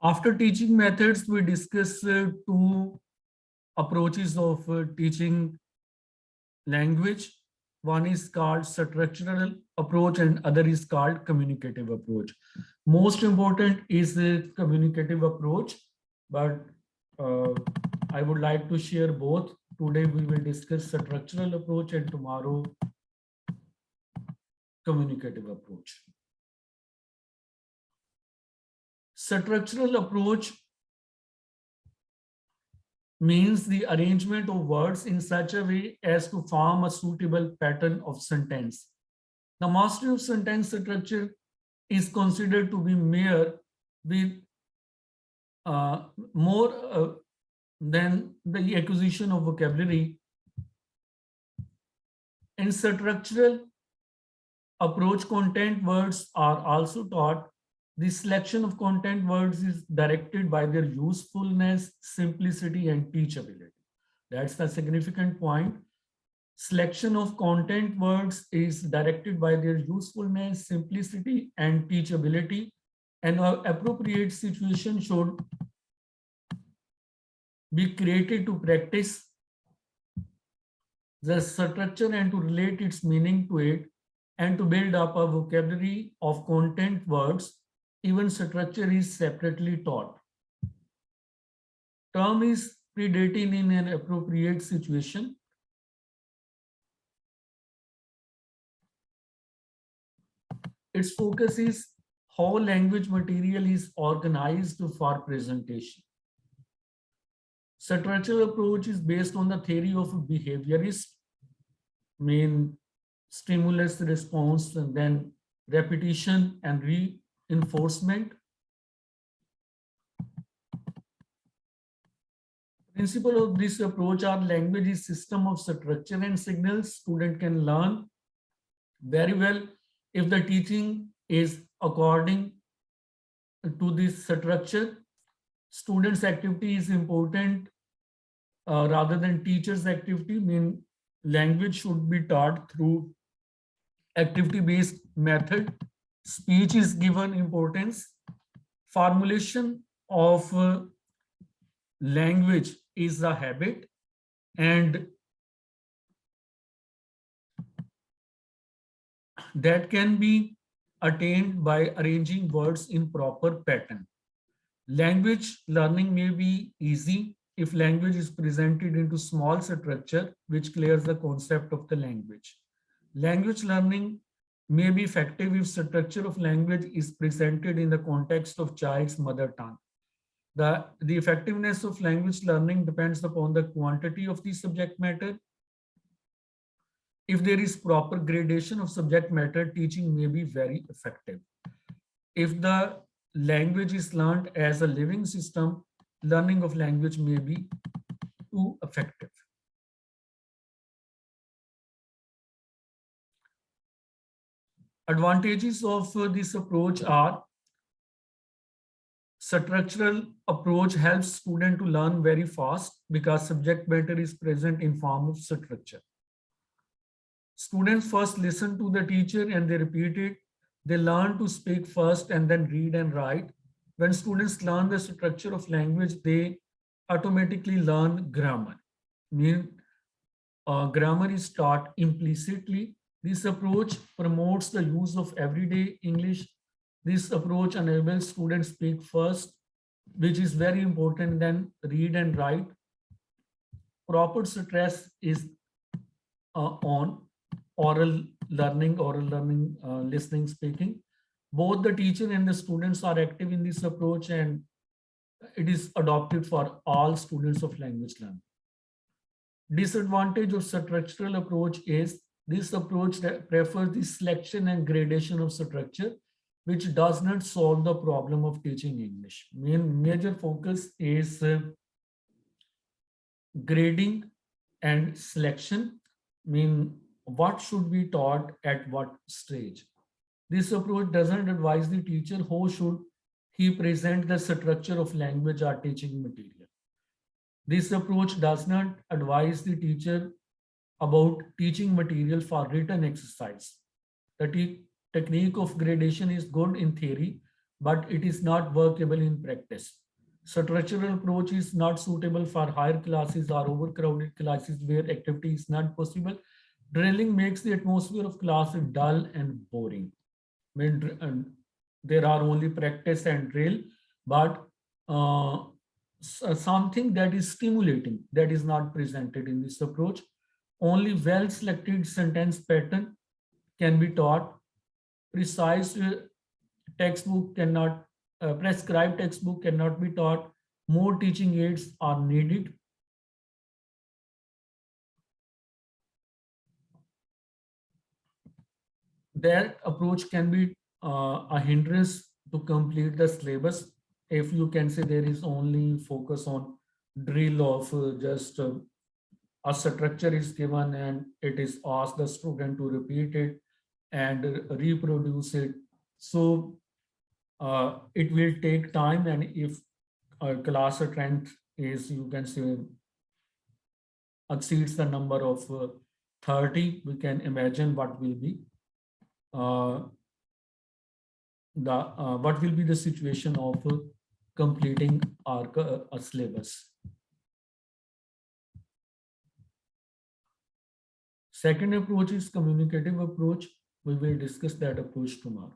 After teaching methods, we discuss two approaches of teaching language. One is called structural approach and other is called communicative approach. Most important is the communicative approach, but uh, I would like to share both. Today we will discuss structural approach and tomorrow communicative approach. Structural approach means the arrangement of words in such a way as to form a suitable pattern of sentence. The mastery of sentence structure is considered to be mere with uh, more than the acquisition of vocabulary. In structural approach, content words are also taught. The selection of content words is directed by their usefulness, simplicity, and teachability. That's the significant point. Selection of content words is directed by their usefulness, simplicity, and teachability. An appropriate situation should be created to practice the structure and to relate its meaning to it and to build up a vocabulary of content words. Even structure is separately taught. Term is predating in an appropriate situation. Its focus is how language material is organized for presentation. Structural approach is based on the theory of behaviorist, main stimulus response and then repetition and reinforcement. Principle of this approach are language is system of structure and signals. Student can learn very well if the teaching is according to this structure. Students' activity is important rather than teachers' activity. Mean language should be taught through activity-based method. Speech is given importance. Formulation of language is a habit, and that can be attained by arranging words in proper pattern. Language learning may be easy if language is presented into small structure which clears the concept of the language. Language learning may be effective if structure of language is presented in the context of child's mother tongue. The effectiveness of language learning depends upon the quantity of the subject matter. If there is proper gradation of subject matter, teaching may be very effective. If the language is learned as a living system, learning of language may be too effective. Advantages of this approach are structural approach helps student to learn very fast because subject matter is present in form of structure. Students first listen to the teacher and they repeat it. They learn to speak first and then read and write. When students learn the structure of language, they automatically learn grammar. Grammar is taught implicitly. This approach promotes the use of everyday English. This approach enables students speak first, which is very important, then read and write. Proper stress is on oral learning, listening, speaking. Both the teacher and the students are active in this approach and it is adopted for all students of language learning. Disadvantage of structural approach is this approach prefers the selection and gradation of structure, which does not solve the problem of teaching English. Major focus is grading and selection, what should be taught at what stage. This approach doesn't advise the teacher how should he present the structure of language or teaching material. This approach does not advise the teacher about teaching material for written exercise. The technique of gradation is good in theory, but it is not workable in practice. Structural approach is not suitable for higher classes or overcrowded classes where activity is not possible. Drilling makes the atmosphere of class dull and boring. And there are only practice and drill, but uh, something that is stimulating that is not presented in this approach. Only well-selected sentence pattern can be taught. Precise textbook cannot, prescribed textbook cannot be taught. More teaching aids are needed. That approach can be a hindrance to complete the syllabus. If you can say there is only focus on drill of just a structure is given and it is asked the student to repeat it and reproduce it. So it will take time, and if class strength is, you can say, exceeds the number of 30, we can imagine what will be uh, the situation of completing our syllabus. Second approach is communicative approach. We will discuss that approach tomorrow.